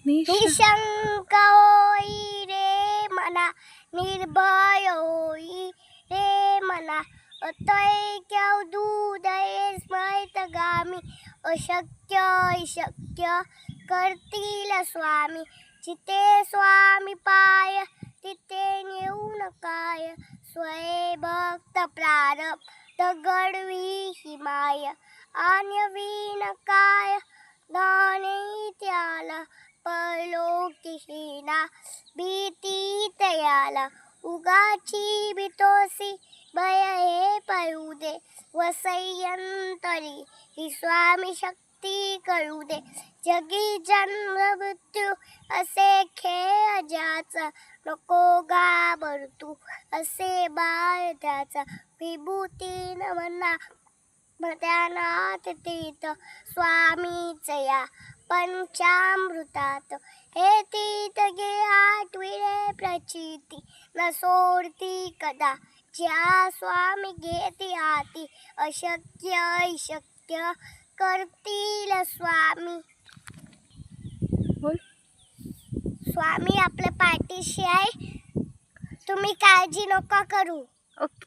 निशंक होई रे मना, निर्भय होई रे मना, अतैक्य दूधये स्मैतगामी, अशक्य शक्य करतील स्वामी, जिथे स्वामी पाय तिथे नेऊन काय, स्वये भक्त प्रारब्ध घडवी ही माय, अन्यवीन काय दाने त्याला, परलोकीहीना भीती तयाला, उगाची भीतोसी भय हे पळू दे, वसयंतरी ही स्वामी शक्ती कळू दे, जगी जन्म मृत्यू असे खेळ ज्याचा, नको घाबरतू असे बाळ त्याचा, विभूती नमना मध्यानाथ तीर्थ स्वामीच या पंचामृतात, हे तीर्थ घे आठविले प्रचिती, न सोडती कदा ज्या स्वामी घेती हाती, अशक्य शक्य करतील स्वामी. स्वामी आपल्या पाठीशी आहे, तुम्ही काळजी नका करू. ओके.